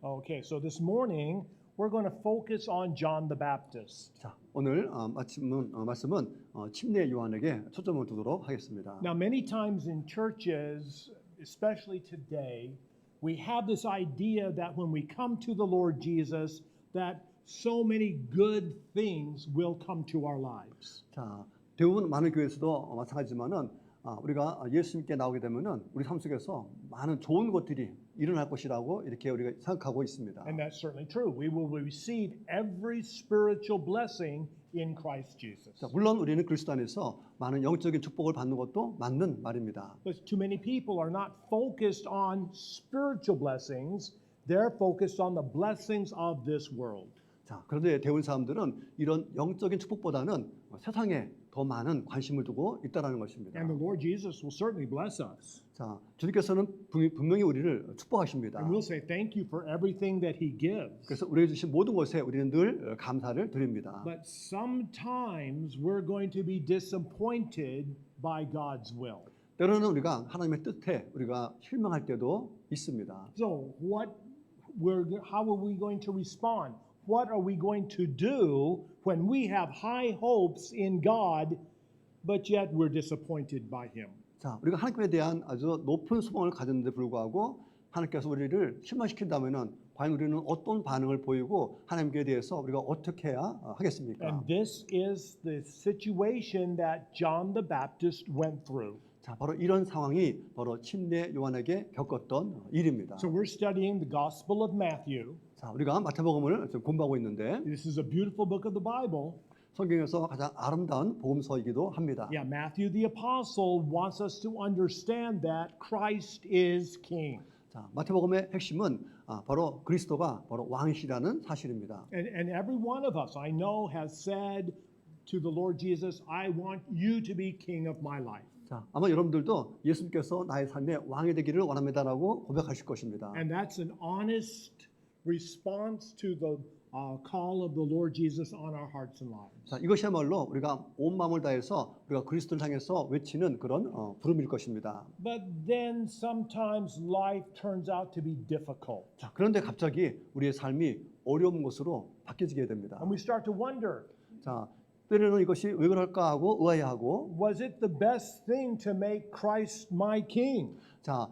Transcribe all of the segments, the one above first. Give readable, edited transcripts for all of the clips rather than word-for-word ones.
Okay, so this morning we're going to focus on John the Baptist. 자, 오늘 말씀은 침례 요한에게 초점을 두도록 하겠습니다. Now, many times in churches, especially today, we have this idea that when we come to the Lord Jesus, that so many good things will come to our lives. 자, 대부분 많은 교회에서도 마찬가지지만은 우리가 예수님께 나오게 되면은 우리 삶 속에서 많은 좋은 것들이 일어날 것이라고 이렇게 우리가 생각하고 있습니다. And that's certainly true. We will receive every spiritual blessing in Christ Jesus. 자, 물론 우리는 그리스도 안에서 많은 영적인 축복을 받는 것도 맞는 말입니다. But too many people are not focused on spiritual blessings. They're focused on the blessings of this world. 자, 그런데 대부분 사람들은 이런 영적인 축복보다는 세상에 더 많은 관심을 두고 있다라는 것입니다. And the Lord Jesus will certainly bless us. 자, 주님께서는 분명히 우리를 축복하십니다. And we'll say thank you for everything that He gives. 그래서 우리에게 주신 모든 것에 우리는 늘 감사를 드립니다. But sometimes we're going to be disappointed by God's will. 때로는 우리가 하나님의 뜻에 우리가 실망할 때도 있습니다. So how are we going to respond? What are we going to do when we have high hopes in God, but yet we're disappointed by Him? 자, 우리가 하나님에 대한 아주 높은 소망을 가졌는데 불구하고 하나님께서 우리를 실망시킨다면은 과연 우리는 어떤 반응을 보이고 하나님께 대해서 우리가 어떻게 해야 하겠습니까? And this is the situation that John the Baptist went through. 자, 바로 이런 상황이 바로 침례 요한에게 겪었던 일입니다. So we're studying the Gospel of Matthew. 자, 우리가 마태복음을 지금 공부하고 있는데 This is a beautiful book of the Bible. 성경에서 가장 아름다운 복음서이기도 합니다. Yeah, Matthew the Apostle wants us to understand that Christ is King. 자, 마태복음의 핵심은 바로 그리스도가 바로 왕이시라는 사실입니다. And every one of us, I know, has said to the Lord Jesus, I want you to be King of my life. 자, 아마 여러분들도 예수님께서 나의 삶의 왕이 되기를 원합니다라고 고백하실 것입니다. And that's an honest response to the call of the Lord Jesus on our hearts and lives. 자, 이것이야말로 우리가 온 마음을 다해서 우리가 그리스도를 향해서 외치는 그런 부름일 것입니다. But then sometimes life turns out to be difficult. 자, 그런데 갑자기 우리의 삶이 어려운 것으로 바뀌어지게 됩니다. And we start to wonder, 자, 때로는 이것이 왜 그럴까 하고 의아해하고 was it the best thing to make Christ my king? 자,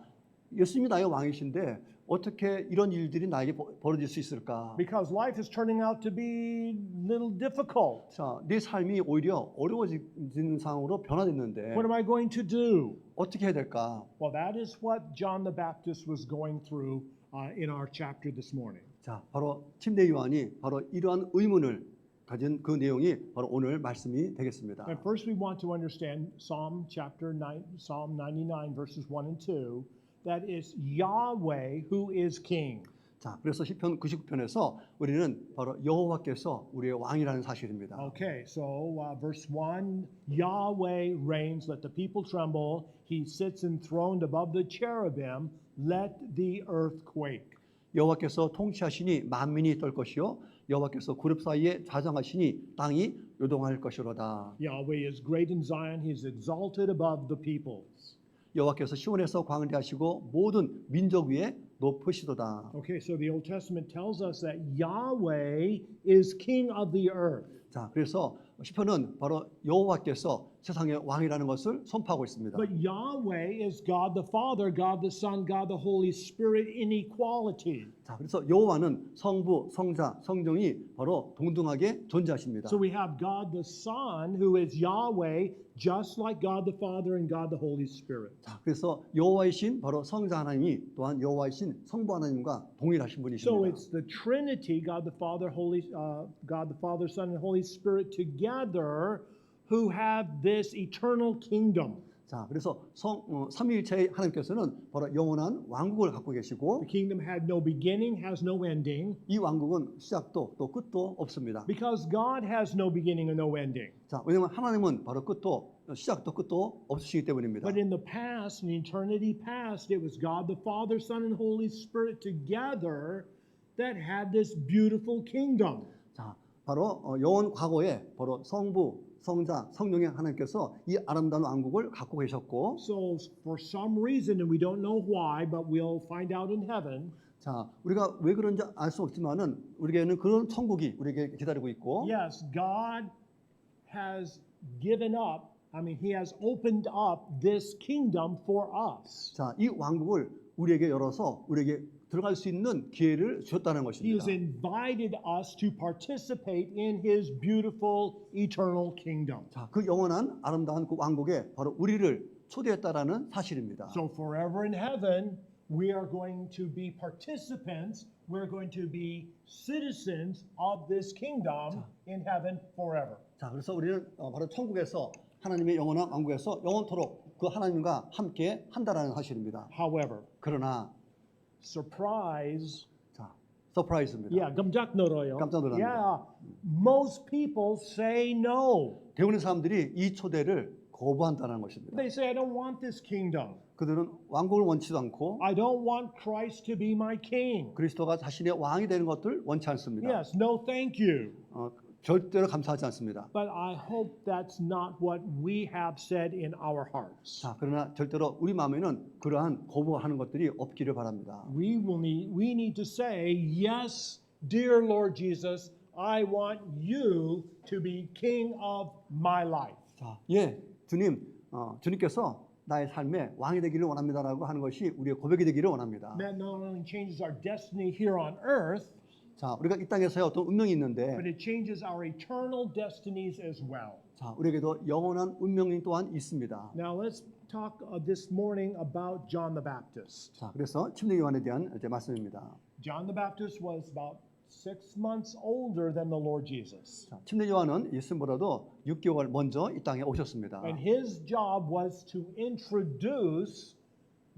예수님이 나의 왕이신데 어떻게 이런 일들이 나에게 벌어질 수 있을까? Because life is turning out to be a little difficult. 자, 내 삶이 오히려 어려워지는 상황으로 변화됐는데 What am I going to do? 어떻게 해야 될까? Well, that is what John the Baptist was going through in our chapter this morning. 자, 바로 침례 요한이 바로 이러한 의문을 가진 그 내용이 바로 오늘 말씀이 되겠습니다. And first we want to understand Psalm 99 verses 1 and 2. That is Yahweh who is king. 자, 그래서 시편 99편에서 우리는 바로 여호와께서 우리의 왕이라는 사실입니다. Okay, so verse 1, Yahweh reigns, let the people tremble. He sits enthroned above the cherubim, let the earth quake. 여호와께서 통치하시니 만민이 떨 것이요 여호와께서 그룹 사이에 좌정하시니 땅이 요동할 것이로다. Yahweh is great in Zion, he is exalted above the peoples. 여호와께서 시온에서 광대하시고 모든 민족 위에 높으시도다. Okay, so the Old Testament tells us that Yahweh is king of the earth. 자, 그래서 시편은 바로 여호와께서 세상의 왕이라는 것을 선포하고 있습니다. But Yahweh is God the Father, God the Son, God the Holy Spirit in equality. 자, 그래서 여호와는 성부, 성자, 성령이 바로 동등하게 존재하십니다. So we have God the Son who is Yahweh just like God the Father and God the Holy Spirit. 자, 그래서 여호와이신 바로 성자 하나님이 또한 여호와이신 성부 하나님과 동일하신 분이십니다. So it's the Trinity, God the Father, Son, and Holy Spirit together who have this eternal kingdom. 자, 그래서 삼위일체의 하나님께서는 바로 영원한 왕국을 갖고 계시고 The kingdom had no beginning, has no ending. 이 왕국은 시작도 또 끝도 없습니다. Because God has no beginning and no ending. 자, 왜냐하면 하나님은 바로 끝도 시작도 끝도 없으시기 때문입니다. But in the past, in eternity past, it was God the Father, Son, and Holy Spirit together that had this beautiful kingdom. 자, 바로 영원 과거에 바로 성부, 성자, 성령의 하나님께서 이 아름다운 왕국을 갖고 계셨고 So for some reason, and we don't know why, but we'll find out in heaven. 자, 우리가 왜 그런지 알 수 없지만은 우리에게는 그런 천국이 우리에게 기다리고 있고, Yes, God has given up, He has opened up this kingdom for us. 자, 이 왕국을 우리에게 열어서 우리에게 들어갈 수 있는 기회를 주셨다는 He 것입니다. has invited us to participate in His beautiful eternal kingdom. 자, 그 영원한 아름다운 그 왕국에 바로 우리를 초대했다라는 사실입니다. So forever in heaven, we are going to be participants. We're going to be citizens of this kingdom in heaven forever. 자, 그래서 우리는 바로 천국에서 하나님의 영원한 왕국에서 영원토록 그 하나님과 함께 한다라는 사실입니다. However, 그러나 surprise. 자, 서프라이즈입니다. Yeah, 깜짝 놀라요. 깜짝 놀랍니다. Yeah, most people say no. 대부분의 사람들이 이 초대를 거부한다는 것입니다. They say, I don't want this kingdom. 그들은 왕국을 원치도 않고 I don't want Christ to be my king. 그리스도가 자신의 왕이 되는 것들 원치 않습니다. Yes, no thank you. 절대로 감사하지 않습니다. But I hope that's not what we have said in our hearts. 자, 그러나 절대로 우리 마음에는 그러한 거부하는 것들이 없기를 바랍니다. We need to say, yes, dear Lord Jesus, I want you to be king of my life. 자, 예, 주님, 주님께서 나의 삶에 왕이 되기를 원합니다라고 하는 것이 우리의 고백이 되기를 원합니다. That not only changes our destiny here on earth, 자, 우리가 이 땅에서의 어떤 운명이 있는데, but it changes our eternal destinies as well. 자, 우리에게도 영원한 운명이 또한 있습니다. Now let's talk this morning about John the Baptist. 자, 그래서 침례 요한에 대한 이제 말씀입니다. John the Baptist was about 6 months older than the Lord Jesus. 자, 침례 요한은 예수님보다도 6개월 먼저 이 땅에 오셨습니다. And his job was to introduce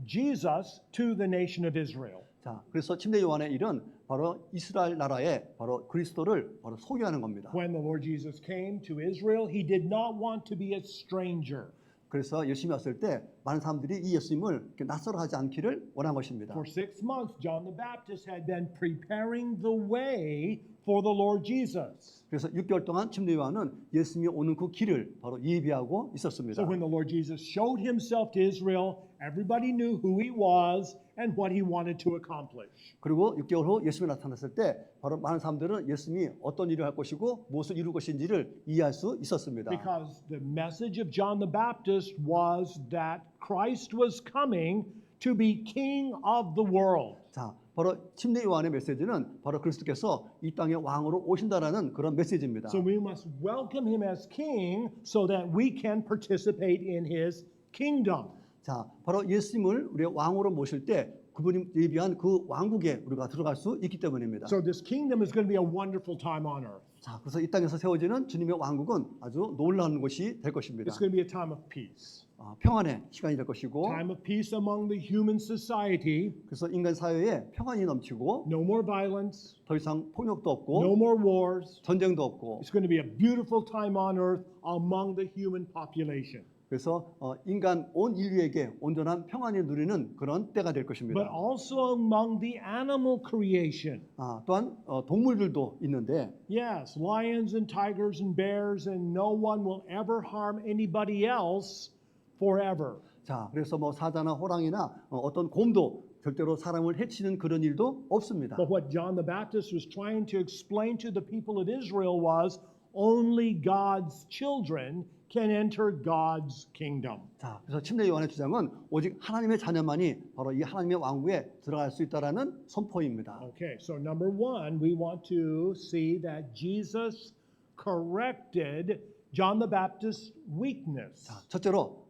Jesus to the nation of Israel. 자, 그래서 침례 요한의 일은 바로 이스라엘 나라에 바로 그리스도를 바로 소개하는 겁니다. When the Lord Jesus came to Israel, he did not want to be a stranger. 그래서 예수님이 왔을 때 많은 사람들이 이 예수님을 이렇게 낯설어하지 않기를 원한 것입니다. For 6 months, John the Baptist had been preparing the way for the Lord Jesus. 그래서 6개월 동안 침례 요한은 예수님이 오는 그 길을 바로 예비하고 있었습니다. So when the Lord Jesus showed himself to Israel, everybody knew who he was and what he wanted to accomplish. 그리고 6개월 후 예수님이 나타났을 때 바로 많은 사람들은 예수님이 어떤 일을 할 것이고 무엇을 이룰 것인지를 이해할 수 있었습니다. Because the message of John the Baptist was that Christ was coming to be king of the world. 자, 바로 침례 요한의 메시지는 바로 그리스도께서 이 땅의 왕으로 오신다라는 그런 메시지입니다. So we must welcome him as king so that we can participate in his kingdom. 자, 바로 예수님을 우리의 왕으로 모실 때 그분이 예비한 그 왕국에 우리가 들어갈 수 있기 때문입니다. So this kingdom is going to be a wonderful time on earth. 자, 그래서 이 땅에서 세워지는 주님의 왕국은 아주 놀라운 것이 될 것입니다. It's going to be a time of peace. 평안의 시간이 될 것이고, Time of peace among the human society. 그래서 인간 사회에 평안이 넘치고 No more violence. 더 이상 폭력도 No 없고 more wars. 전쟁도 없고, It's going to be a beautiful time on earth among the human population. 그래서 인간 온 인류에게 온전한 평안을 누리는 그런 때가 될 But 것입니다. also among the animal creation. 또한 동물들도 있는데, Yes, lions and tigers and bears, and no one will ever harm anybody else forever. 자, 그래서 뭐 사자나 호랑이나 어떤 곰도 절대로 사람을 해치는 그런 일도 없습니다. But what John the Baptist was trying to explain to the people of Israel was only God's children can enter God's kingdom. 자, 그래서 침례 요한의 주장은 오직 하나님의 자녀만이 바로 이 하나님의 왕국에 들어갈 수 있다라는 선포입니다. Okay, so number one, we want to see that Jesus corrected John the Baptist's weakness. 자, 첫째로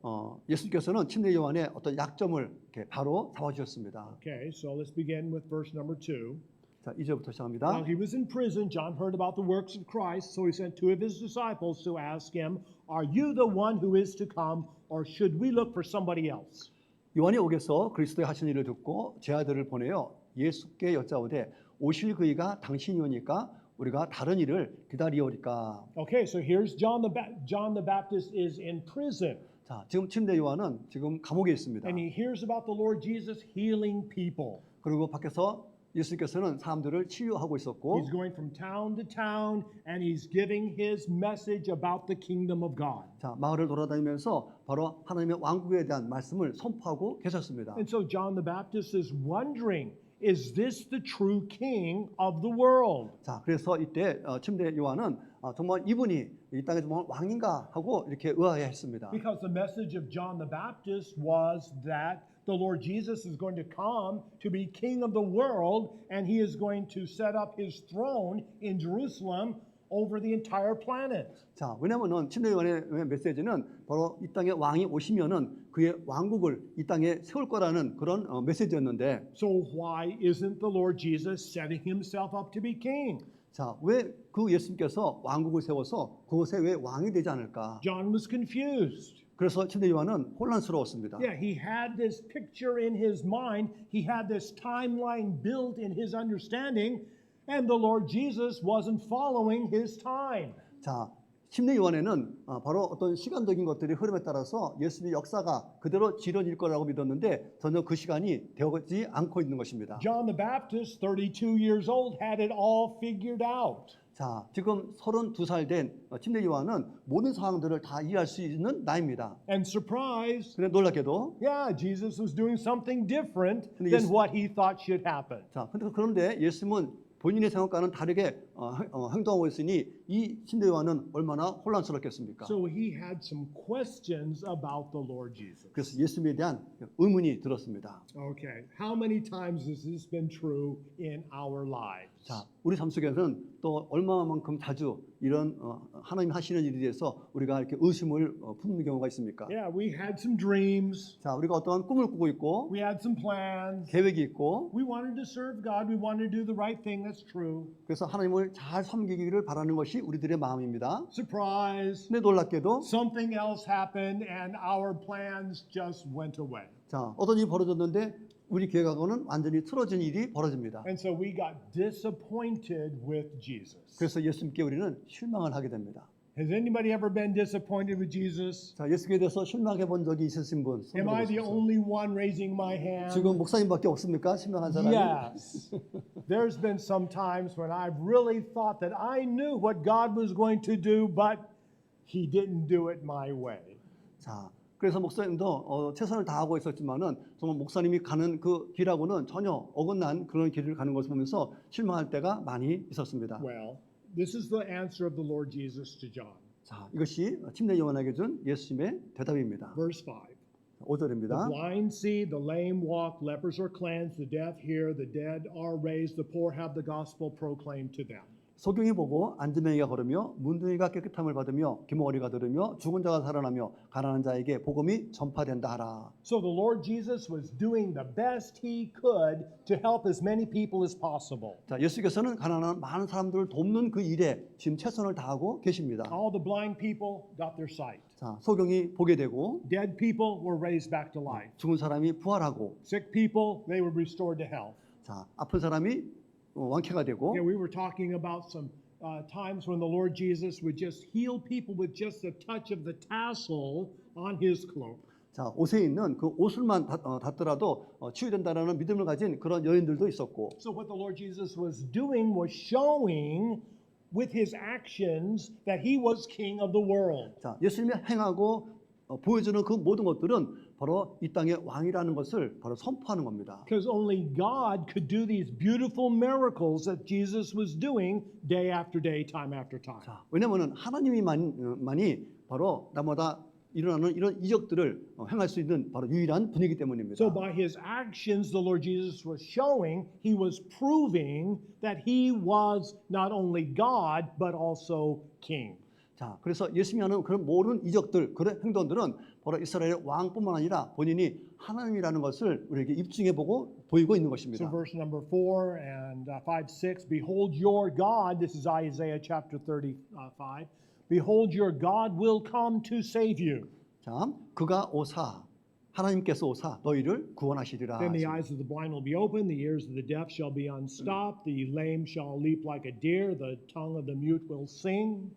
예수께서는 침례 요한의 어떤 약점을 이렇게 바로 잡아주셨습니다. Okay, so let's begin with verse number 2. 자, 2절부터 시작합니다. While he was in prison, John heard about the works of Christ, so he sent 2 of his disciples to ask him, "Are you the one who is to come, or should we look for somebody else?" 요한이 옥에서 그리스도의 하신 일을 듣고 제 아들을 보내어 예수께 여짜오되 오실 그이가 당신이오니까 우리가 다른 일을 기다리오리까. Okay, so here's John the Baptist is in prison, 자, 지금 침례 요한은 지금 감옥에 있습니다. and he hears about the Lord Jesus healing people. 그리고 밖에서 예수께서는 사람들을 치유하고 있었고, He's going from town to town, and he's giving his message about the kingdom of God. 자, 마을을 돌아다니면서 바로 하나님의 왕국에 대한 말씀을 선포하고 계셨습니다. And so John the Baptist is wondering is this the true king of the world? 자, 그래서 이때 침례 요한은 정말 이분이 이 땅에 정말 왕인가 하고 이렇게 의아해했습니다. Because the message of John the Baptist was that the Lord Jesus is going to come to be king of the world, and he is going to set up his throne in Jerusalem over the entire planet. 자, 왜냐면은 침례 요한의 메시지는 바로 이 땅에 왕이 오시면은 그의 왕국을 이 땅에 세울 거라는 그런 메시지였는데, So why isn't the Lord Jesus setting himself up to be king? 자, 왜 그 예수님께서 왕국을 세워서 그곳에 왜 왕이 되지 않을까? John was confused. 그래서 침례 요한은 혼란스러웠습니다. Yeah, he had this picture in his mind. He had this timeline built in his understanding, and the Lord Jesus wasn't following his time. 자, 침례 요한에는 바로 어떤 시간적인 것들이 흐름에 따라서 예수님의 역사가 그대로 지려질 거라고 믿었는데 전혀 그 시간이 되어지 않고 있는 것입니다. John the Baptist, 32 years old, had it all figured out. 자, 지금 32살 된 침례 요한은 모든 상황들을 다 이해할 수 있는 나이입니다. And surprise, 근데 놀랍게도 yeah, Jesus was doing something different 근데 than 예수- what he thought should happen. 자, 그런데 예수님은 본인의 생각과는 다르게 행동하고 있으니 이 침례 요한은 얼마나 혼란스럽겠습니까? So he had some questions about the Lord Jesus. 그래서 예수님에 대한 의문이 들었습니다. Okay, how many times has this been true in our lives? 자, 우리 삶 속에서는 또 얼마만큼 자주 이런 하나님 하시는 일에 대해서 우리가 이렇게 의심을 품는 경우가 있습니까? Yeah, we had some dreams, 자, 우리가 어떠한 꿈을 꾸고 있고 we had some plans, 계획이 있고 we wanted to serve God, we wanted to do the right thing, that's true. 그래서 하나님을 잘 섬기기를 바라는 것이 우리들의 마음입니다. Surprise, 근데 놀랍게도 something else happened and our plans just went away. 자, 어떤 일이 벌어졌는데 우리 계획하고는 완전히 틀어진 일이 벌어집니다. And so we got disappointed with Jesus. 그래서 예수님께 우리는 실망을 하게 됩니다. Has anybody ever been disappointed with Jesus? 자, 예수님에 대해서 실망해 본 적이 있으신 분? 손 Am I the 들어보십시오. only one raising my hand? 지금 목사님밖에 없습니까? 실망한 사람이? Yes. There's been some times when I've really thought that I knew what God was going to do, but He didn't do it my way. 자, 그래서 목사님도 최선을 다하고 있었지만은 정말 목사님이 가는 그 길하고는 전혀 어긋난 그런 길을 가는 것을 보면서 실망할 때가 많이 있었습니다. Well, this is the answer of the Lord Jesus to John. 자, 이것이 침례 요한에게 준 예수님의 대답입니다. Verse 5. 5절입니다. The blind see, the lame walk, lepers are cleansed, the deaf hear, the dead are raised, the poor have the gospel proclaimed to them. 소경이 보고 안지맹이가 걸으며 문둥이가 깨끗함을 받으며 귀머거리가 들으며 죽은 자가 살아나며 가난한 자에게 복음이 전파된다 하라. So the Lord Jesus was doing the best he could to help as many people as possible. 자, 예수께서는 가난한 많은 사람들을 돕는 그 일에 지금 최선을 다하고 계십니다. All the blind people got their sight. 자, 소경이 보게 되고 Dead people were raised back to life. 죽은 사람이 부활하고 Sick people, they were restored to health. 자, 아픈 사람이 완쾌가 되고 Yeah, we were talking about some times when the Lord Jesus would just heal people with just a touch of the tassel on his cloak. 자, 옷에 있는 그 옷을만 닿더라도 치유된다라는 믿음을 가진 그런 여인들도 있었고 So what the Lord Jesus was doing was showing with his actions that he was king of the world. 자, 예수님이 행하고 보여주는 그 모든 것들은 바로 이 땅의 왕이라는 것을 바로 선포하는 겁니다. Because only God could do these beautiful miracles that Jesus was doing day after day, time after time. 자, 왜냐하면 하나님이만이 바로 나마다 일어나는 이런 이적들을 행할 수 있는 바로 유일한 분이기 때문입니다. So by his actions, the Lord Jesus was showing, he was proving that he was not only God, but also king. 자, 그래서 예수님이 하는 그런 모든 이적들, 그런 행동들은 바로 이스라엘의 왕뿐만 아니라 본인이 하나님이라는 것을 우리에게 입증해보고 보이고 있는 So 것입니다. verse number 4 and 5, 6, behold your God, this is Isaiah chapter 35, behold your God will come to save you. 자, 그가 오사, 하나님께서 오사 너희를 구원하시리라. Then the eyes of the blind will be opened, the ears of the deaf shall be unstopped, the lame shall leap like a deer, the tongue of the mute will sing.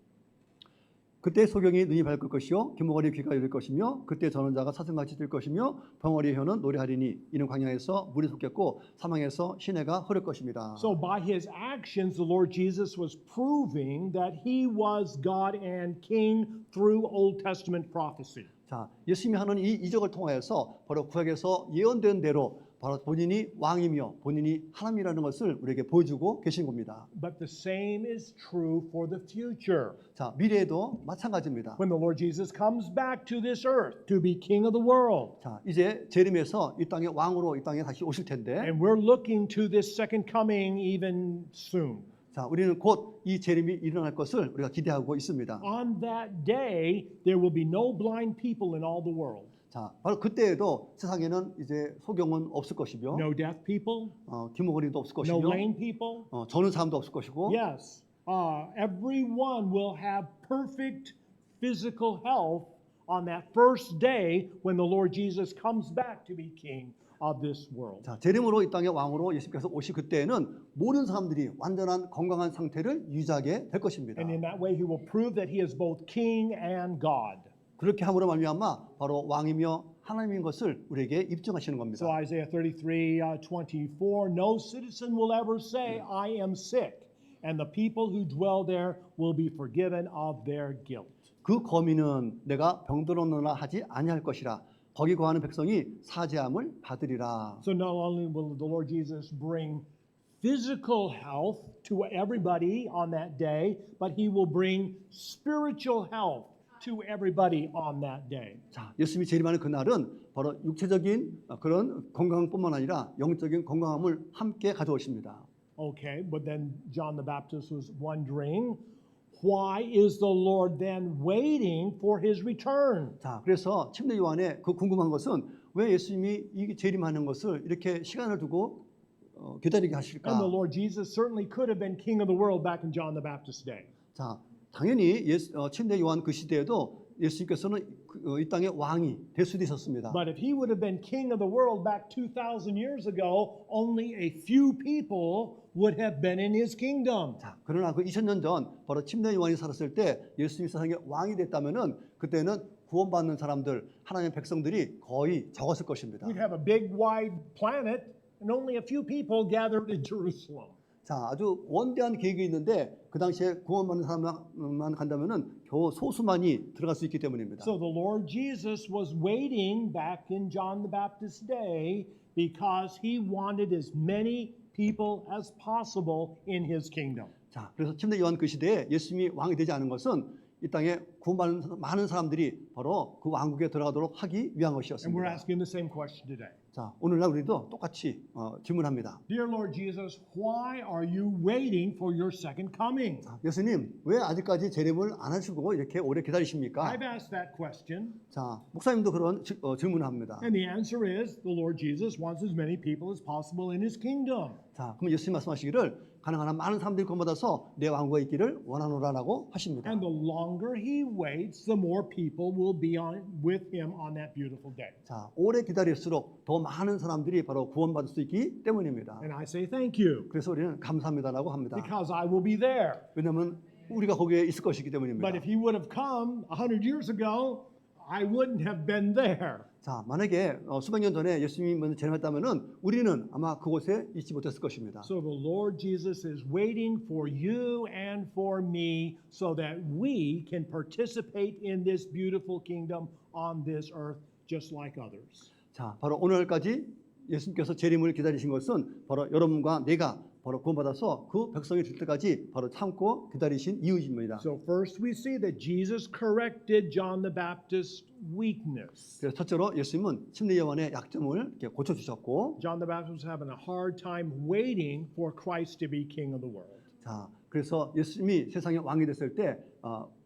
그때 소경이 눈이 밝을 것이요 귀머거리 귀가 열릴 것이며 그때 전원자가 사슴같이 뛸 것이며 벙어리의 혀는 노래하리니 이는 광야에서 물이 솟겠고 사망에서 시내가 흐를 것입니다. So by his actions, the Lord Jesus was proving that he was God and King through Old Testament prophecy. 자, 예수님이 하는 이 이적을 통하여서 바로 구약에서 예언된 대로 바로 본인이 왕이며 본인이 하나님이라는 것을 우리에게 보여주고 계신 겁니다. But the same is true for the future. 자, 미래에도 마찬가지입니다. When the Lord Jesus comes back to this earth to be king of the world. 자, 이제 재림에서 이 땅의 왕으로 이 땅에 다시 오실 텐데, And we're looking to this second coming even soon. 자, 우리는 곧 이 재림이 일어날 것을 우리가 기대하고 있습니다. On that day, there will be no blind people in all the world. 자, 바로 그때에도 세상에는 이제 소경은 없을 것이며, No deaf people, 귀머거리도 없을 no 것이며, lame people. 저는 사람도 없을 것이고, Yes, everyone will have perfect physical health on that first day when the Lord Jesus comes back to be king of this world. 자, 재림으로 이 땅의 왕으로 예수께서 오실 그때에는 모든 사람들이 완전한 건강한 상태를 유지하게 될 것입니다. And in that way, he will prove that he is both king and God. 그렇게 함으로 말미암아 바로 왕이며 하나님인 것을 우리에게 입증하시는 겁니다. So Isaiah 33:24, no citizen will ever say, I am sick, and the people who dwell there will be forgiven of their guilt. 그 거민은 내가 병들었느라 하지 아니할 것이라. 거기 거하는 백성이 사죄함을 받으리라. So not only will the Lord Jesus bring physical health to everybody on that day, but he will bring spiritual health to everybody on that day. 자, 예수님이 재림하는 그날은 바로 육체적인 그런 건강뿐만 아니라 영적인 건강함을 함께 가져오십니다. Okay, but then John the Baptist was wondering, why is the Lord then waiting for his return? 자, 그래서 침례 요한의 그 궁금한 것은 왜 예수님이 이 재림하는 것을 이렇게 시간을 두고 기다리게 하실까? And the Lord Jesus certainly could have been king of the world back in John the Baptist's day. 자, 당연히 침례 요한 그 시대에도 예수님께서는 이 땅의 왕이 될 수도 있었습니다. But if he would have been king of the world back 2,000 years ago, only a few people would have been in his kingdom. 자, 그러나 그 2000년 전 바로 침례 요한이 살았을 때 예수님이 세상의 왕이 됐다면은 그때는 구원받는 사람들, 하나님의 백성들이 거의 적었을 것입니다. We'd have a big wide planet and only a few people gathered in Jerusalem. 자, 아주 원대한 계획이 있는데 그 당시에 구원받는 사람만 간다면은 겨우 소수만이 들어갈 수 있기 때문입니다. So the Lord Jesus was waiting back in John the Baptist's day because he wanted as many people as possible in his kingdom. 자, 그래서 침례 요한 그 시대에 예수님이 왕이 되지 않은 것은 이 땅에 구원받는 많은 사람들이 바로 그 왕국에 들어가도록 하기 위한 And we're 것이었습니다. asking the same question today. 자, 오늘날 우리도 똑같이 질문합니다. Dear Lord Jesus, why are you waiting for your second coming? 예수님, 왜 아직까지 재림을 안 하시고 이렇게 오래 기다리십니까? I've asked that question, 자, 목사님도 그런 질문을 합니다. and the answer is the Lord Jesus wants as many people as possible in his kingdom. 자, 그럼 예수님 말씀하시기를 가능한 한 많은 사람들이 구원받아서 내 왕국에 있기를 원하노라라고 하십니다. And the longer he waits, the more people will be with him on that beautiful day. 자, 오래 기다릴수록 더 많은 사람들이 바로 구원받을 수 있기 때문입니다. And I say thank you 그래서 우리는 감사합니다라고 합니다. because I will be there. 왜냐하면 우리가 거기에 있을 것이기 때문입니다. But if he would have come 100 years ago, I wouldn't have been there. 자, 만약에 수백 년 전에 예수님이 먼저 재림했다면은 우리는 아마 그곳에 있지 못했을 것입니다. So the Lord Jesus is waiting for you and for me so that we can participate in this beautiful kingdom on this earth just like others. 자, 바로 오늘까지 예수님께서 재림을 기다리신 것은 바로 여러분과 내가 바로 구원받아서 그 백성이 될 때까지 바로 참고 기다리신 이유입니다. So first we see that Jesus corrected John the Baptist's weakness. 그래서 첫째로 예수님은 침례 요한의 약점을 이렇게 고쳐 주셨고, John the Baptist was having a hard time waiting for Christ to be king of the world. 자, 그래서 예수님이 세상의 왕이 됐을 때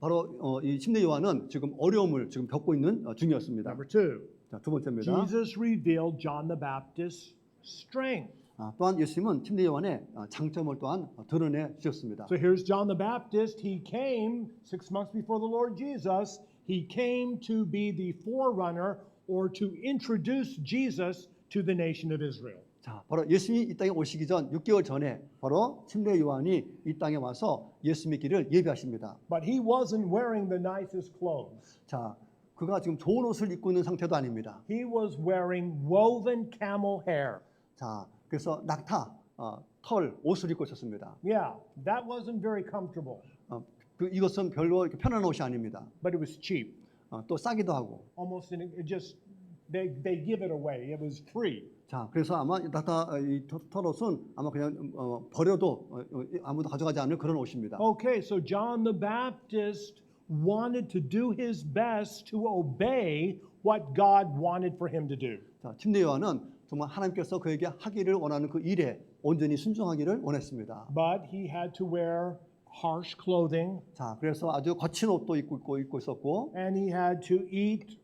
바로 이 침례 요한은 지금 어려움을 지금 겪고 있는 중이었습니다. Number two, 자, 두 번째입니다. Jesus revealed John the Baptist's strength. 또한 예수님은 침례 요한의 장점을 또한 드러내 주셨습니다. So here's John the Baptist. He came 6 months before the Lord Jesus. He came to be the forerunner or to introduce Jesus to the nation of Israel. 자, 바로 예수님이 이 땅에 오시기 전 6개월 전에 바로 침례 요한이 이 땅에 와서 예수님의 길을 예비하십니다. But he wasn't wearing the nicest clothes. 자, 그가 지금 좋은 옷을 입고 있는 상태도 아닙니다. He was wearing woven camel hair. 자, 그래서 낙타, 털 옷을 입고 있었습니다. Yeah, that wasn't very comfortable, 이것은 별로 이렇게 편한 옷이 아닙니다. but it was cheap. 또 싸기도 하고. Almost, they give it away. It was free. 자, 그래서 아마 이 털옷은 아마 그냥 버려도 아무도 가져가지 않을 그런 옷입니다. Okay, so John the Baptist wanted to do his best to obey what God wanted for him to do. 자, 침례 요한은 정말 하나님께서 그에게 하기를 원하는 그 일에 온전히 순종하기를 원했습니다. But he had to wear harsh clothing, 자, 그래서 아주 거친 옷도 입고 있었고, and he had to eat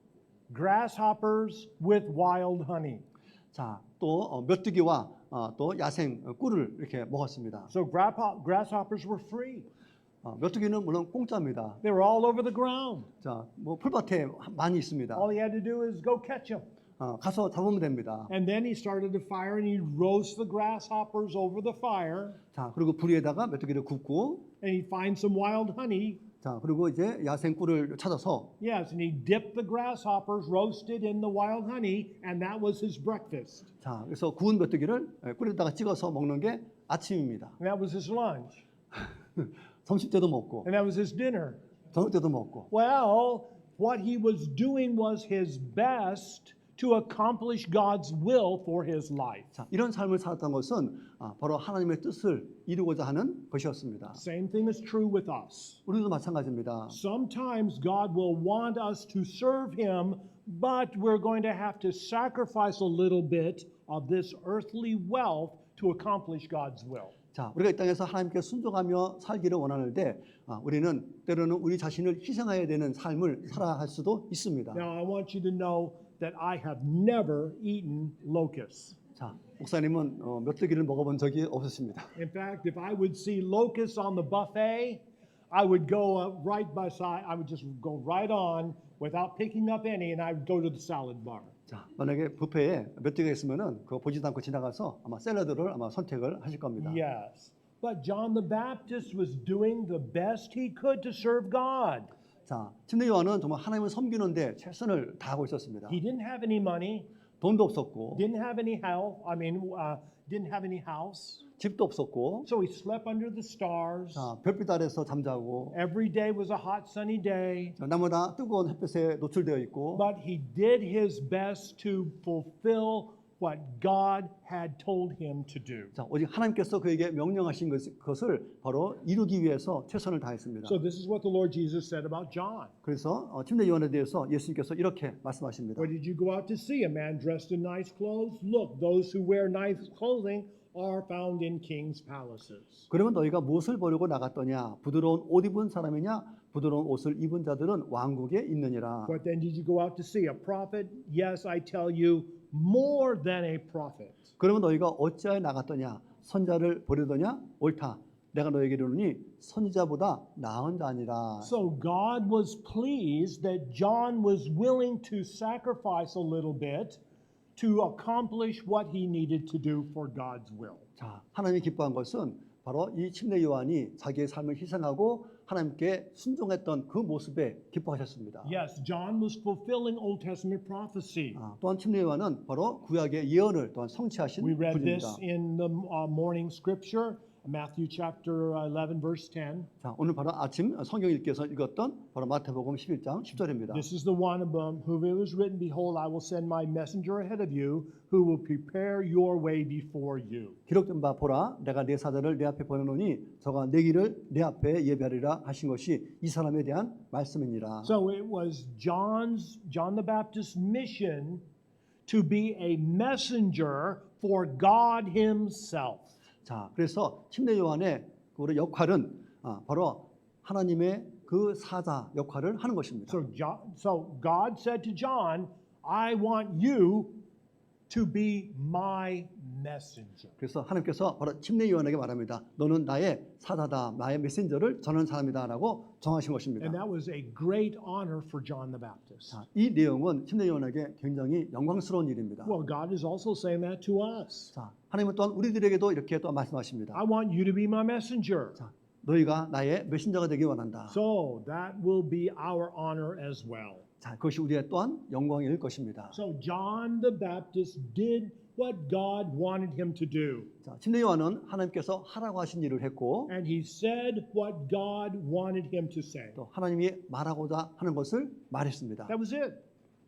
grasshoppers with wild honey. 자, 또 메뚜기와 또 야생 꿀을 이렇게 먹었습니다. So grasshoppers were free. 메뚜기는 물론 공짜입니다. They were all over the ground. 자, 뭐 풀밭에 많이 있습니다. All he had to do is go catch them. 가서 잡으면 됩니다. And then he started a fire and he roast the grasshoppers over the fire. 자, 그리고 불 위에다가 메뚜기를 굽고, And he'd find some wild honey. 자, 그리고 이제 야생 꿀을 찾아서, Yes, and he dipped the grasshoppers roasted in the wild honey, and that was his breakfast. 자, 그래서 구운 메뚜기를 꿀에다가 찍어서 먹는 게 아침입니다. And that was his lunch. 점심 때도 먹고, And that was his dinner. 저녁 때도 먹고. Well, what he was doing was his best to accomplish God's will for his life. 자, 이런 삶을 살았던 것은 바로 하나님의 뜻을 이루고자 하는 것이었습니다. Same thing is true with us. 우리도 마찬가지입니다. Sometimes God will want us to serve him, but we're going to have to sacrifice a little bit of this earthly wealth to accomplish God's will. 자, 우리가 이 땅에서 하나님께 순종하며 살기를 원하는데 우리는 때로는 우리 자신을 희생해야 되는 삶을 살아야 할 수도 있습니다. Now, I want you to know that I have never eaten locusts. 자, 목사님은 메뚜기를 먹어본 적이 없으십니다. In fact, if I would see locusts on the buffet, I would go right beside, I would just go right on without picking up any, and I would go to the salad bar. 자, 만약에 뷔페에 메뚜기가 있으면은 그거 보지도 않고 지나가서 아마 샐러드를 아마 선택을 하실 겁니다. Yes. But John the Baptist was doing the best he could to serve God. 자, 침례 요한은 정말 하나님을 섬기는데 최선을 다하고 있었습니다. He didn't have any money, 돈도 없었고, didn't have any health, didn't have any house. 집도 없었고, So he slept under the stars. 자, 별빛 아래서 잠자고, Every day was a hot sunny day. 자, 날마다 뜨거운 햇볕에 노출되어 있고, But he did his best to fulfill what God had told him to do. 자, 오직 하나님께서 그에게 명령하신 것을 바로 이루기 위해서 최선을 다했습니다. So this is what the Lord Jesus said about John. 그래서 침례 요한에 대해서 예수님께서 이렇게 말씀하십니다. What did you go out to see? A man dressed in nice clothes? Look, those who wear nice clothing are found in kings' palaces. 그러면 너희가 무엇을 보려고 나갔더냐? 부드러운 옷 입은 사람이냐? 부드러운 옷을 입은 자들은 왕국에 있느니라. What then did you go out to see? A prophet? Yes, I tell you, more than a prophet. 그러면 너희가 어찌하여 나갔더냐? 선자를 보려더냐? 옳다. 내가 너에게 이르노니 선지자보다 나은 자니라. So God was pleased that John was willing to sacrifice a little bit to accomplish what he needed to do for God's will. 자, 하나님이 기뻐한 것은 바로 이 침례 요한이 자기의 삶을 희생하고 하나님께 순종했던 그 모습에 기뻐하셨습니다. Yes, John was fulfilling Old Testament prophecy. 또한 침례 요한은 바로 구약의 예언을 또한 성취하신 We read 분입니다. this in the morning scripture, Matthew chapter 11, verse 10. 자, 오늘 바로 아침 성경 읽기에서 읽었던 바로 마태복음 11장 10절입니다. This is the one above whom it was written, Behold, I will send my messenger ahead of you, who will prepare your way before you. 기록된 바 보라 내가 내 사자를 내 앞에 보내노니 저가 내 길을 내 앞에 예비하리라 하신 것이 이 사람에 대한 말씀이니라. So it was John the Baptist's mission to be a messenger for God himself. 자, 그래서 침례 요한의 그 역할은 바로 하나님의 그 사자 역할을 하는 것입니다. So God said to John, I want you to be my messenger. 그래서 하나님께서 바로 침례 요한에게 말합니다. 너는 나의 사자다, 나의 메신저를 전하는 사람이다라고 정하신 것입니다. And that was a great honor for John the Baptist. 자, 이 내용은 침례 요한에게 굉장히 영광스러운 일입니다. Well, God is also saying that to us. 자, 하나님은 또한 우리들에게도 이렇게 또 말씀하십니다. I want you to be my messenger. 자, 너희가 나의 메신저가 되기 원한다. So that will be our honor as well. 자, 그것이 우리의 또한 영광일 것입니다. So John the Baptist did what God wanted him to do. 자, 침례 요한은 하나님께서 하라고 하신 일을 했고 And he said what God wanted him to say. 또 하나님이 말하고자 하는 것을 말했습니다. That was it.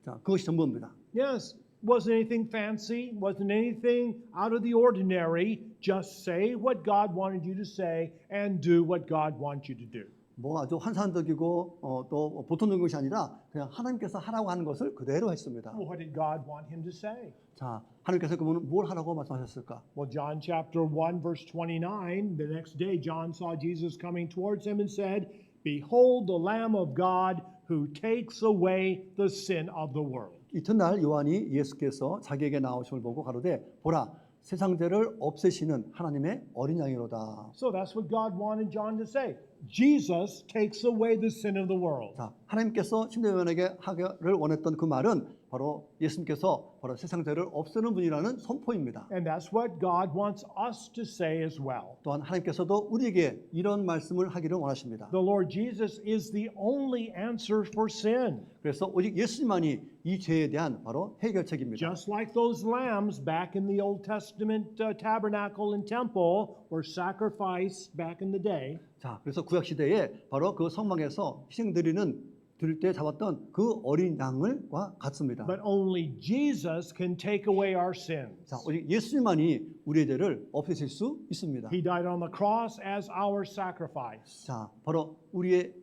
자, 그것이 전부입니다. Yes. wasn't anything fancy, wasn't anything out of the ordinary. Just say what God wanted you to say and do what God wants you to do. 뭐 아주 환상적이고 또 보통적인 것이 아니라 그냥 하나님께서 하라고 하는 것을 그대로 했습니다. Well, what did God want him to say? 자, 하나님께서 그분은 뭘 하라고 말씀하셨을까? Well, John chapter 1, verse 29, the next day John saw Jesus coming towards him and said, Behold the Lamb of God who takes away the sin of the world. 이튿날 요한이 예수께서 자기에게 나오심을 보고 가로되 보라 세상 죄를 없애시는 하나님의 어린 양이로다. So that's what God wanted John to say. Jesus takes away the sin of the world. 자, 하나님께서 침례 요한에게 하기를 원했던 그 말은 바로 예수님께서 바로 세상 죄를 없애는 분이라는 선포입니다. And that's what God wants us to say as well. 또한 하나님께서도 우리에게 이런 말씀을 하기를 원하십니다. The Lord Jesus is the only answer for sin. 그래서 오직 예수님만이 이 죄에 대한 바로 해결책입니다. Just like those lambs back in the Old Testament tabernacle and temple were sacrificed back in the day. 자, 그래서 구약 시대에 바로 그 성막에서 희생드리는 드릴 때 잡았던 그 어린 양을과 같습니다. But only Jesus can take away our sins. 자, 오직 예수님만이 우리의 죄를 없애실 수 있습니다. He died on the cross as our sacrifice. 자, 바로 우리의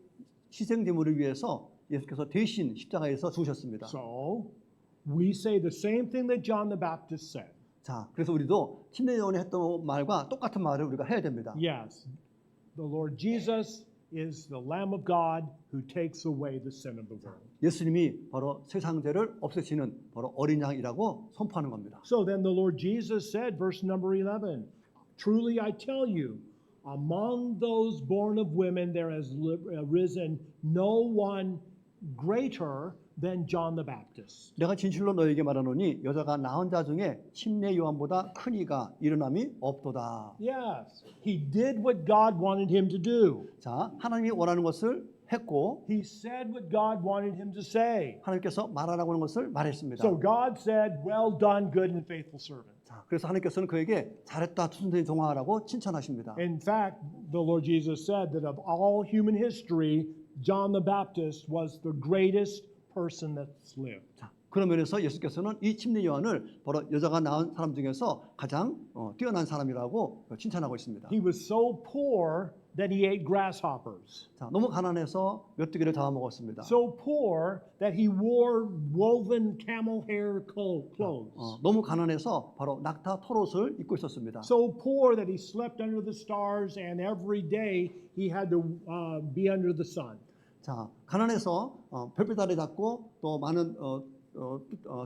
희생 제물을 위해서 예수께서 대신 십자가에서 죽으셨습니다. So, we say the same thing that John the Baptist said. 자, 그래서 우리도 침례 요한이 했던 말과 똑같은 말을 우리가 해야 됩니다. Yes, the Lord Jesus is the Lamb of God who takes away the sin of the world. 예수님이 바로 세상 죄를 없애시는 바로 어린 양이라고 선포하는 겁니다. So then the Lord Jesus said, verse number 11, Truly I tell you, among those born of women there has risen no one greater than John the Baptist. 내가 진실로 너에게 말하노니 여자가 낳은 자 중에 침례 요한보다 큰 이가 일어남이 없도다. Yes, he did what God wanted him to do. 자, 하나님이 원하는 것을 했고 He said what God wanted him to say. 하나님께서 말하라고 하는 것을 말했습니다. So God said, Well done, good and faithful servant. 자, 그래서 하나님께서는 그에게 잘했다 투순된 종아라고 칭찬하십니다. In fact, the Lord Jesus said that of all human history, John the Baptist was the greatest person that's lived. 자, 그런 면에서 예수께서는 이 침례 요한을 바로 여자가 낳은 사람 중에서 가장 뛰어난 사람이라고 칭찬하고 있습니다. He was so poor that he ate grasshoppers. 자, 너무 가난해서 메뚜기를 잡아먹었습니다. So poor that he wore woven camel hair clothes. 너무 가난해서 바로 낙타 털옷을 입고 있었습니다. So poor that he slept under the stars and every day he had to be under the sun. 자, 가난해서 별빛 아래 잡고 또 많은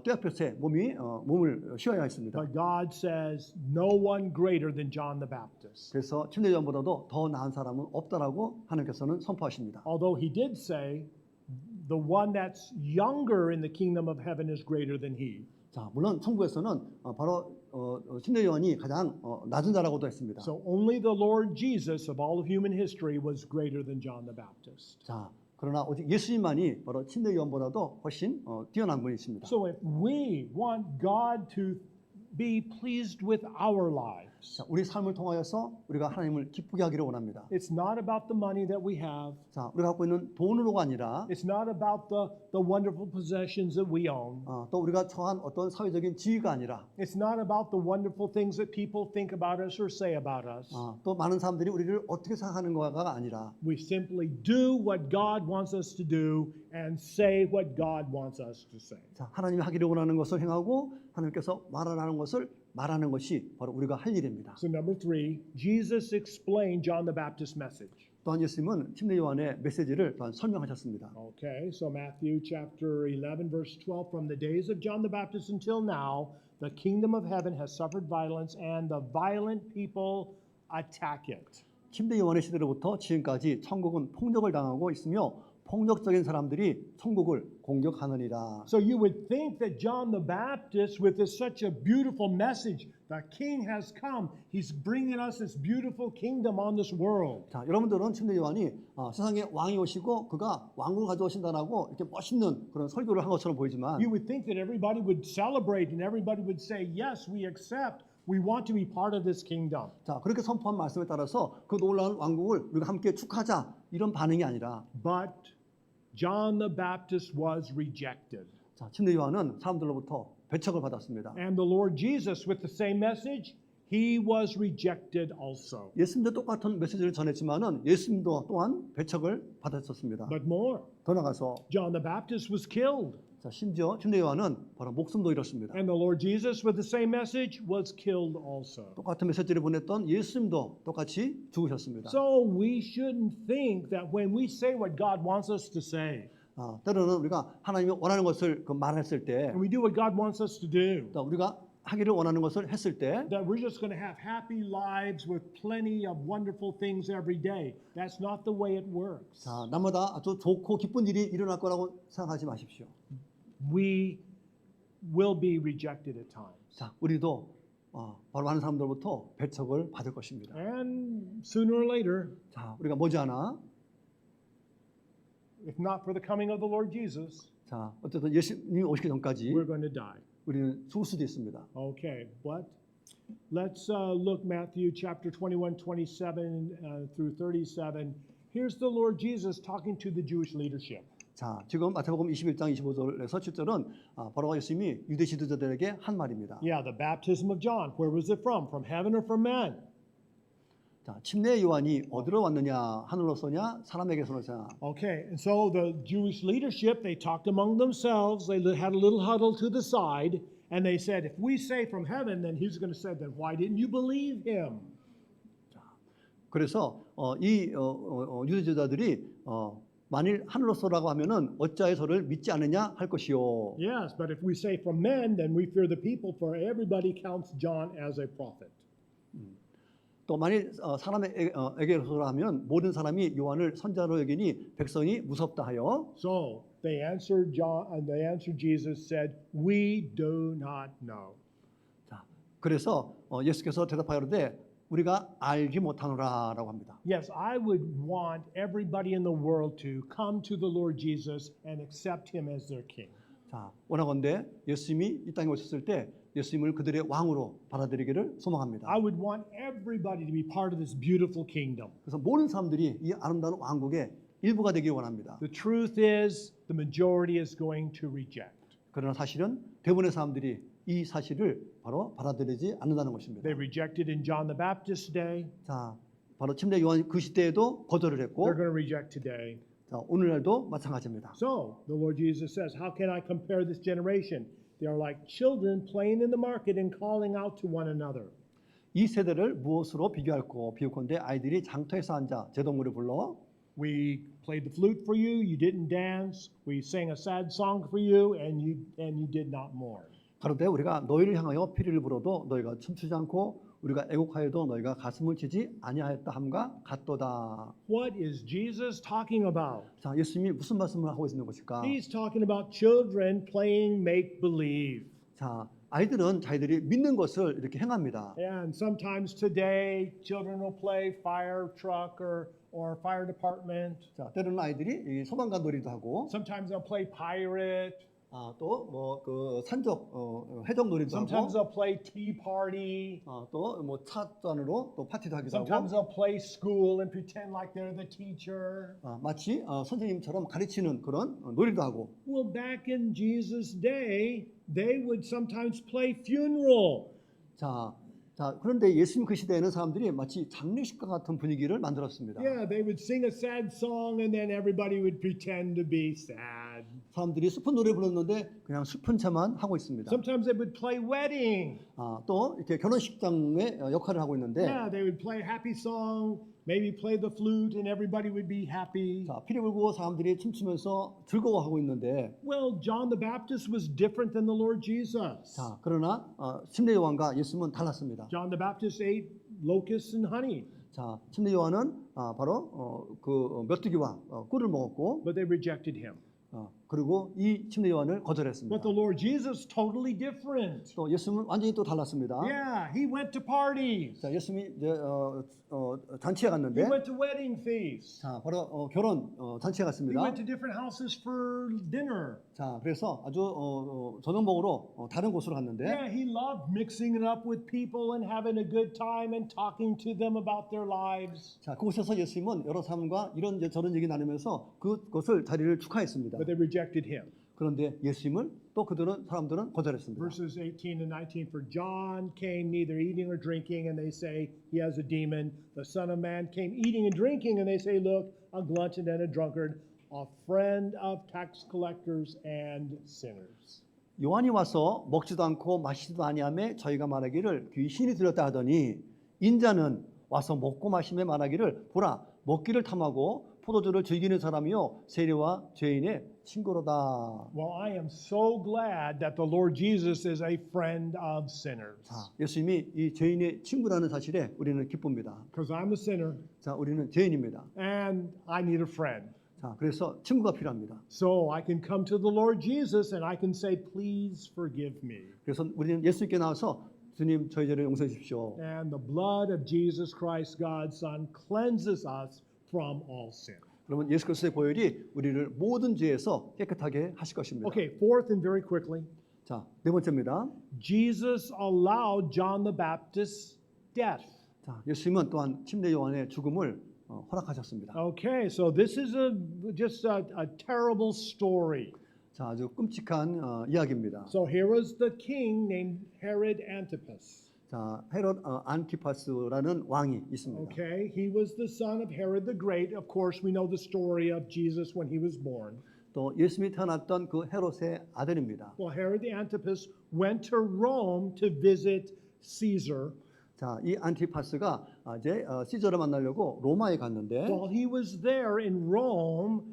떼약볕에 몸을 쉬어야 했습니다. But God says no one greater than John the Baptist. 그래서 침례 요한보다도 더 나은 사람은 없다라고 하나님께서는 선포하십니다. Although he did say the one that's younger in the kingdom of heaven is greater than he. 자, 물론 천국에서는 바로 침례 요한이 가장 낮은 자라고도 했습니다. So only the Lord Jesus of all of human history was greater than John the Baptist. 자, 그러나 오직 예수님만이 바로 침례 요한보다도 훨씬 뛰어난 분이십니다. So if we want God to be pleased with our lives, 자, 우리 삶을 통하여서 우리가 하나님을 기쁘게 하기를 원합니다. it's not about the money that we have. 자, 우리가 갖고 있는 돈으로가 아니라 It's not about the wonderful possessions that we own. 또 우리가 처한 어떤 사회적인 지위가 아니라 It's not about the wonderful things that people think about us or say about us. 또 많은 사람들이 우리를 어떻게 생각하는 거가 아니라 We simply do what God wants us to do and say what God wants us to say. 자, 하나님이 하기를 원하는 것을 행하고 하나님께서 말하라는 것을 말하는 것이 바로 우리가 할 일입니다. So number 3, Jesus explained John the Baptist's message. 또한 예수님은 침례 요한의 메시지를 또한 설명하셨습니다. Okay, so Matthew chapter 11 verse 12, from the days of John the Baptist until now, the kingdom of heaven has suffered violence and the violent people attack it. 침례 요한의 시대로부터 지금까지 천국은 폭력을 당하고 있으며 폭력적인 사람들이 천국을 공격하느니라. So you would think that John the Baptist, with this such a beautiful message, the King has come. He's bringing us this beautiful kingdom on this world. 자, 여러분들은 침례 요한이 세상에 왕이 오시고 그가 왕국을 가져오신다라고 이렇게 멋있는 그런 설교를 한 것처럼 보이지만 You would think that everybody would celebrate and everybody would say, yes, we accept. We want to be part of this kingdom. 자, 그렇게 선포한 말씀에 따라서 그 놀라운 왕국을 우리가 함께 축하하자 이런 반응이 아니라 But John the Baptist was rejected. 자, 침례 요한은 사람들로부터 배척을 받았습니다. And the Lord Jesus, with the same message, he was rejected also. 예수님도 똑같은 메시지를 전했지만은 예수님도 또한 배척을 받았었습니다. But more, 더 나가서 John the Baptist was killed. 자, 심지어 침례 요한은 바로 목숨도 잃었습니다. And the Lord Jesus, with the same message, was killed also. 똑같은 메시지를 보냈던 예수님도 똑같이 죽으셨습니다. So we shouldn't think that when we say what God wants us to say, 때로는 우리가 하나님이 원하는 것을 말했을 때, and we do what God wants us to do, 또 우리가 하기를 원하는 것을 했을 때, that we're just going to have happy lives with plenty of wonderful things every day. That's not the way it works. 자, 날마다 아주 좋고 기쁜 일이 일어날 거라고 생각하지 마십시오. We will be rejected at times. 자, 우리도 바로 많은 사람들로부터 배척을 받을 것입니다. And sooner or later, 자, 우리가 머지않아 if not for the coming of the Lord Jesus, 자, 어쨌든 예수님이 오시기 전까지 we're going to die. 우리는 죽을 수도 있습니다. Okay, but let's look Matthew chapter 21, 27 through 37. Here's the Lord Jesus talking to the Jewish leadership. 자, 지금 마태복음 21장 25절에서 7절은 바로 예수님이 유대 지도자들에게 한 말입니다. Yeah, the baptism of John. Where was it from? From heaven or from man? 자, 침례 요한이 어디로 왔느냐? 하늘로서냐? 사람에게서냐? Okay, and so the Jewish leadership, they talked among themselves. They had a little huddle to the side, and they said, if we say from heaven, then he's going to say, then why didn't you believe him? 그래서 이 유대 지도자들이 만일 하늘로서라고 하면은 어찌하여서를 믿지 않느냐 할 것이요. Yes, but if we say from men, then we fear the people, for everybody counts John as a prophet. 또 만일 사람에게로서라 하면 모든 사람이 요한을 선자로 여기니 백성이 무섭다 하여. So they answered Jesus said, we do not know. 자, 그래서 예수께서 대답하여되 우리가 알지 못하노라라고 합니다. Yes, I would want everybody in the world to come to the Lord Jesus and accept him as their king. 자, 원하건대 예수님이 이 땅에 오셨을 때 예수님을 그들의 왕으로 받아들이기를 소망합니다. I would want everybody to be part of this beautiful kingdom. 그래서 모든 사람들이 이 아름다운 왕국의 일부가 되기를 원합니다. The truth is, the majority is going to reject. 그러나 사실은 대부분의 사람들이 이 사실을 바로 받아들이지 않는다는 것입니다. They rejected in John the Baptist's day. 자, 바로 침례 요한 그 시대에도 거절을 했고, They're going to reject today. 자, 오늘날도 마찬가지입니다. So the Lord Jesus says, how can I compare this generation? They are like children playing in the market and calling out to one another. 이 세대를 무엇으로 비교할건데 아이들이 장터에서 앉아 제동물을 불러 We played the flute for you, you didn't dance. We sang a sad song for you, and you did not mourn. 가로되 우리가 너희를 향하여 피리를 불어도 너희가 춤추지 않고 우리가 애곡하여도 너희가 가슴을 치지 아니하였다 함과 같도다. What is Jesus talking about? 자, 예수님이 무슨 말씀을 하고 있는 것일까? He's talking about children playing make-believe. 자, 아이들은 자기들이 믿는 것을 이렇게 행합니다. And sometimes today, children will play fire truck or fire department. 자, 때로는 아이들이 이 소방관 놀이도 하고, Sometimes they'll play pirate. 또 뭐 그 산적 해적 놀이도 Sometimes 하고, they'll play tea party. 또 뭐 차잔으로 또 파티도 하기도 Sometimes 하고, they'll play school and pretend like they're the teacher. 마치 선생님처럼 가르치는 그런 놀이도 하고. Well, back in Jesus' day, they would sometimes play funeral. 자, 그런데 예수님 그 시대에는 사람들이 마치 장례식과 같은 분위기를 만들었습니다. Yeah, they would sing a sad song and then everybody would pretend to be sad. 사람들이 슬픈 노래 불렀는데 그냥 슬픈 채만 하고 있습니다. Sometimes they would play wedding. 또 이렇게 결혼식장의 역할을 하고 있는데, Yeah, they would play a happy song, maybe play the flute and everybody would be happy. 자, 피리 불고 사람들이 춤추면서 즐거워하고 있는데, Well, John the Baptist was different than the Lord Jesus. 자, 그러나 침례 요한과 예수님은 달랐습니다. John the Baptist ate locusts and honey, 자, 침례 요한은 바로 그 메뚜기와 꿀을 먹었고, but they rejected him. 그리고 이 침례 요한을 But 거절했습니다. the Lord Jesus totally different. 또 예수님은 완전히 또 달랐습니다. Yeah, he went to parties. 자, 예수님이 이제 잔치에 He 갔는데, went to wedding feasts. 자, 바로 결혼 잔치에 He 갔습니다. went to different houses for dinner. 자, 그래서 아주 저녁 먹으러 다른 곳으로 갔는데, Yeah, he loved mixing it up with people and having a good time and talking to them about their lives. 자, 그곳에서 예수님은 여러 사람과 이런 저런 얘기 나누면서 그것을 자리를 축하했습니다. But they rejected him. 그런데 예수님을 또 사람들은 거절했습니다. Verses 18 and 19, for John came neither eating or drinking, and they say he has a demon. The Son of Man came eating and drinking, and they say, look, a glutton and a drunkard, a friend of tax collectors and sinners. 요한이 와서 먹지도 않고 마시지도 아니하며 저희가 말하기를 귀신이 들렸다 하더니 인자는 와서 먹고 마시며 말하기를 보라 먹기를 탐하고 포도주를 즐기는 사람이요 세리와 죄인의 친구로다. Well, I am so glad that the Lord Jesus is a friend of sinners. 자, 예수님이 이 죄인의 친구라는 사실에 우리는 기쁩니다. Because I'm a sinner 자, 우리는 죄인입니다. and I need a friend. 자, 그래서 친구가 필요합니다. So I can come to the Lord Jesus and I can say, please forgive me. 그래서 우리는 예수님께 나와서 주님 저희 죄를 용서해 주십시오. And the blood of Jesus Christ, God's Son, cleanses us from all sin. 그러면 예수 그리스도의 보혈이 우리를 모든 죄에서 깨끗하게 하실 것입니다. Okay, fourth and very quickly, 자, 네 번째입니다. Jesus allowed John the Baptist's death. 자, 예수님은 또한 침례 요한의 죽음을 허락하셨습니다. Okay, so this is just a terrible story. 자, 아주 끔찍한 이야기입니다. So here was the king named Herod Antipas. 자, 헤롯 안티파스라는 왕이 있습니다. Okay, he was the son of Herod the Great. Of course, we know the story of Jesus when he was born. 또 예수님이 태어났던 그 헤롯의 아들입니다. Well, Herod Antipas went to Rome to visit Caesar. 자, 이 안티파스가 이제 시저를 만나려고 로마에 갔는데 While he was there in Rome,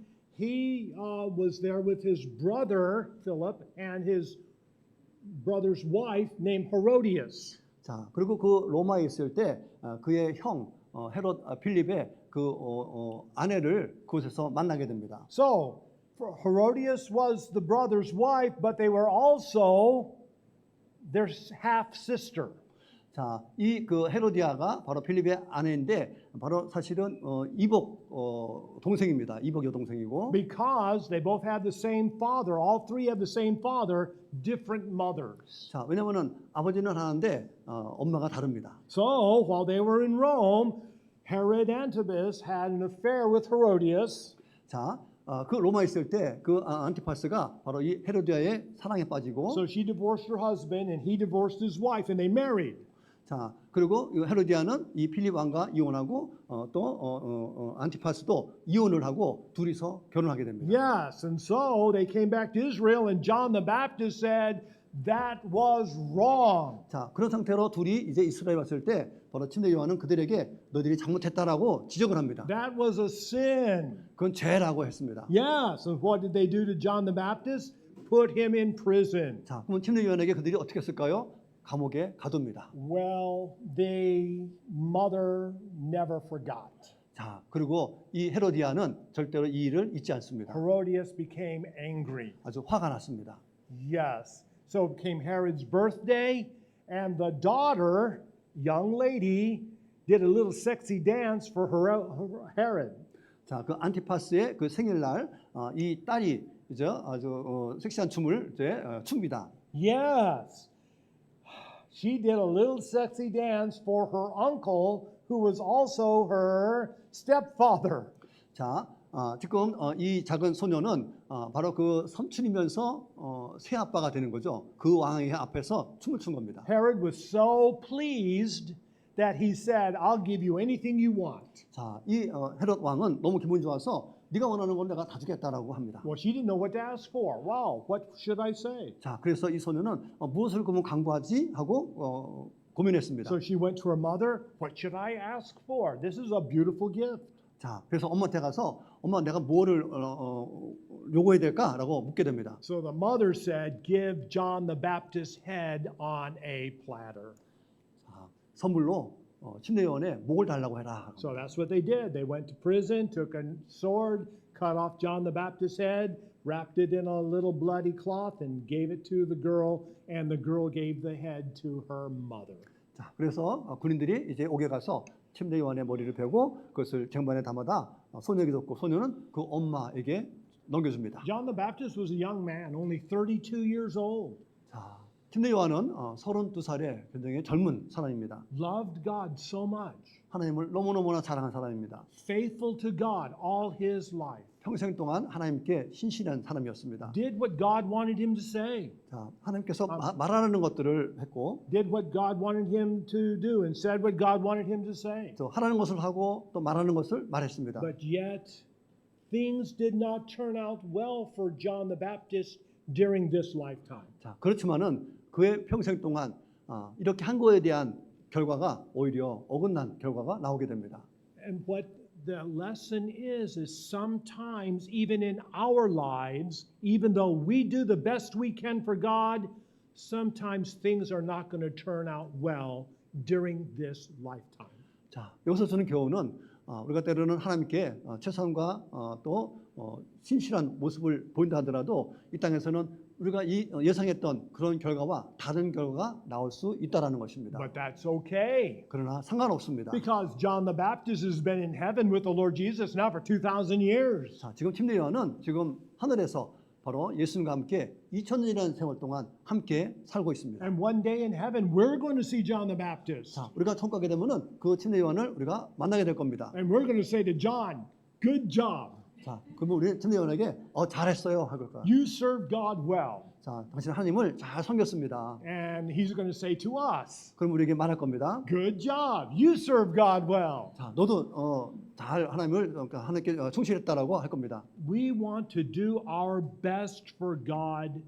he was there with his brother Philip and his brother's wife named Herodias. 자, 그리고 그 로마에 있을 때 그의 형 헤롯 필립의 그 아내를 그곳에서 만나게 됩니다. So, Herodias was the brother's wife, but they were also their half sister. 자, 이 그 헤로디아가 바로 필립의 아내인데 바로 사실은 이복 동생입니다. 이복 여동생이고. Because they both had the same father, all three had the same father, different mothers. 자, 왜냐면은 아버지는 하나인데 엄마가 다릅니다. So, while they were in Rome, Herod Antipas had an affair with Herodias. 자, 그 로마에 있을 때 그 안티파스가 바로 이 헤로디아의 사랑에 빠지고. So she divorced her husband and he divorced his wife and they married. 자, 그리고 이 헤로디아는 이 필립 왕과 이혼하고 또 안티파스도 이혼을 하고 둘이서 결혼하게 됩니다. Yes, and so they came back to Israel and John the Baptist said that was wrong. 자, 그런 상태로 둘이 이제 이스라엘 왔을 때 바로 침례 요한은 그들에게 너희들이 잘못했다라고 지적을 합니다. That was a sin. 그건 죄라고 했습니다. Yes, and what did they do to John the Baptist? Put him in prison. 자, 그러면 침례 요한에게 그들이 어떻게 했을까요? 감옥에 가둡니다. Well, the mother never forgot. 자, 그리고 이 헤로디아는 절대로 이 일을 잊지 않습니다. Herodias became angry. 아주 화가 났습니다. Yes. So it became Herod's birthday, and the daughter, young lady, did a little sexy dance for Herod. 자, 그 안티파스의 그 생일날 이 딸이 이제 아주 섹시한 춤을 이제 춥니다. Yes. She did a little sexy dance for her uncle, who was also her stepfather. 자, 지금 이 작은 소녀는 바로 그 삼촌이면서 새 아빠가 되는 거죠. 그 왕의 앞에서 춤을 춘 겁니다. Herod was so pleased that he said, I'll give you anything you want. 자, 이 헤롯 왕은 너무 기분이 좋아서 네가 원하는 건 내가 다 주겠다라고 합니다. Well, she didn't know what to ask for. Wow, what should I say? 자, 그래서 이 소녀는 무엇을 그러면 강구하지 하고 고민했습니다. So she went to her mother. What should I ask for? This is a beautiful gift. 자, 그래서 엄마한테 가서 엄마 내가 뭐를 요구해야 될까라고 묻게 됩니다. So the mother said, give John the Baptist's head on a platter. 자, 선물로 침례 요한의 목을 달라고 해라. So that's what they did. They went to prison, took a sword, cut off John the Baptist's head, wrapped it in a little bloody cloth, and gave it to the girl, and the girl gave the head to her mother. 자, 그래서 군인들이 이제 옥에 가서 침례 요한의 머리를 베고 그것을 쟁반에 담아다 소녀에게 줬고 소녀는 그 엄마에게 넘겨줍니다. John the Baptist was a young man, only 32 years old. 자, 침례 요한은 32살의 굉장히 젊은 사람입니다. loved God so much, 하나님을 너무너무나 사랑한 사람입니다. faithful to God all his life, 평생 동안 하나님께 신실한 사람이었습니다. did what God wanted him to say, 자, 하나님께서 말하는 것들을 했고 did what God wanted him to do, and said what God wanted him to say. 또 하라는 것을 하고 또 말하는 것을 말했습니다. But yet, things did not turn out well for John the Baptist during this lifetime. 자, 그렇지만은 그의 평생 동안 이렇게 한 거에 대한 결과가 오히려 어긋난 결과가 나오게 됩니다. And what the lesson is sometimes even in our lives, even though we do the best we can for God, sometimes things are not going to turn out well during this lifetime. 자, 여기서 주는 교훈은 우리가 때로는 하나님께 최선과 또 신실한 모습을 보인다 하더라도 이 땅에서는 우리가 예상했던 그런 결과와 다른 결과가 나올 수 있다라는 것입니다. But that's okay. 그러나 상관없습니다. Because John the Baptist has been in heaven with the Lord Jesus now for 2,000 years. 자, 지금 침례 요한은 지금 하늘에서 바로 예수님과 함께 2000년이라는 세월 동안 함께 살고 있습니다. And one day in heaven, we're going to see John the Baptist. 자, 우리가 천국 가게 되면은 그 침례 요한을 우리가 만나게 될 겁니다. And we're going to say to John, good job. 자, 그러면 우리 침례 요한에게 잘했어요 할 거야. You served God well. 자, 당신 하나님을 잘 섬겼습니다. And he's going to say to us, 그럼 우리에게 말할 겁니다. good job. You served God well. 자, 너도 잘 하나님을 하나님께 충실했다라고 할 겁니다. We want to do our best for God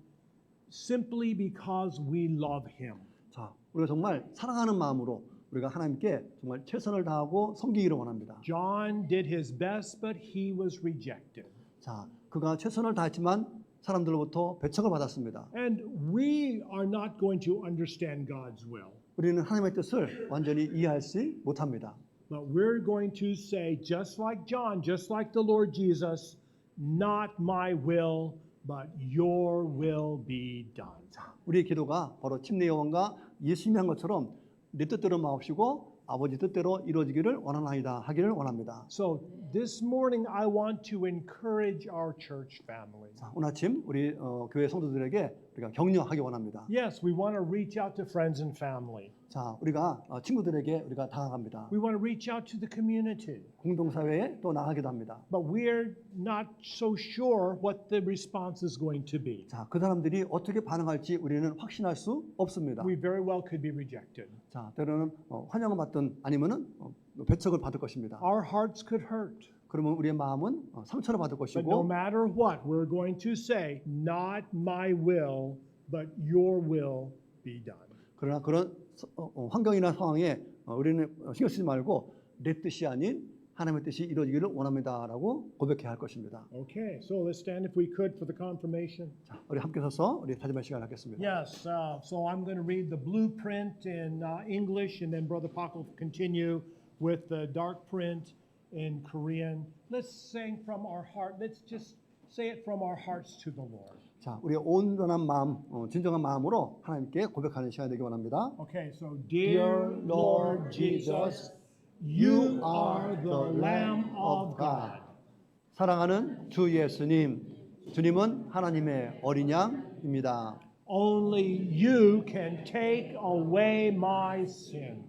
simply because we love him. 자, 우리가 정말 사랑하는 마음으로 우리가 하나님께 정말 최선을 다하고 섬기기를 원합니다. John did his best, but he was rejected. 자, 그가 최선을 다했지만 사람들로부터 배척을 받았습니다. And we are not going to understand God's will. 우리는 하나님의 뜻을 완전히 이해하지 못합니다. But we're going to say, just like John, just like the Lord Jesus, not my will, but your will be done. 우리의 기도가 바로 침례 요한과 예수님이 한 것처럼 내 뜻대로 마옵시고 아버지 뜻대로 이루어지기를 원하나이다 하기를 원합니다. So this morning I want to encourage our church family. 자, 오늘 아침 우리 교회 성도들에게 우리가 격려하기 원합니다. Yes, we want to reach out to friends and family. 자, 우리가 친구들에게 우리가 다가갑니다. We want to reach out to the community. 공동사회에 또 나가기도 합니다. But we're not so sure what the response is going to be. 자, 그 사람들이 어떻게 반응할지 우리는 확신할 수 없습니다. We very well could be rejected. 자, 때로는 환영을 받든 아니면은 배척을 받을 것입니다. Our hearts could hurt. 그러면 우리의 마음은 상처를 받을 But no 것이고 matter what, we're going to say, not my will, but your will be done. 그러나 그런 환경이나 상황에 우리는 신경 쓰지 말고 내 뜻이 아닌 하나님의 뜻이 이루어지기를 원합니다라고 고백해야 할 것입니다. Okay, so let's stand if we could for the confirmation. 자, 우리 함께 서서 우리 다짐할 시간을 갖겠습니다. Yes, so I'm going to read the blueprint in English, and then Brother Pak will continue with the dark print in Korean. Let's sing from our heart. Let's just say it from our hearts to the Lord. 자, 우리의 온전한 마음, 진정한 마음으로 하나님께 고백하는 시간이 되기 원합니다. Okay, so dear Lord Jesus, you are the Lamb of God. 사랑하는 주 예수님, 주님은 하나님의 어린 양입니다. Only you can take away my sin.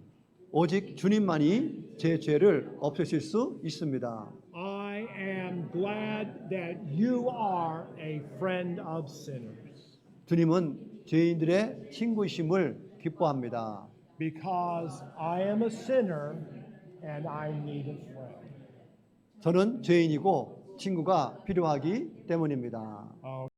오직 주님만이 제 죄를 없애실 수 있습니다. I am glad that you are a friend of sinners. 주님은 죄인들의 친구이심을 기뻐합니다. Because I am a sinner and I need a friend. 저는 죄인이고 친구가 필요하기 때문입니다.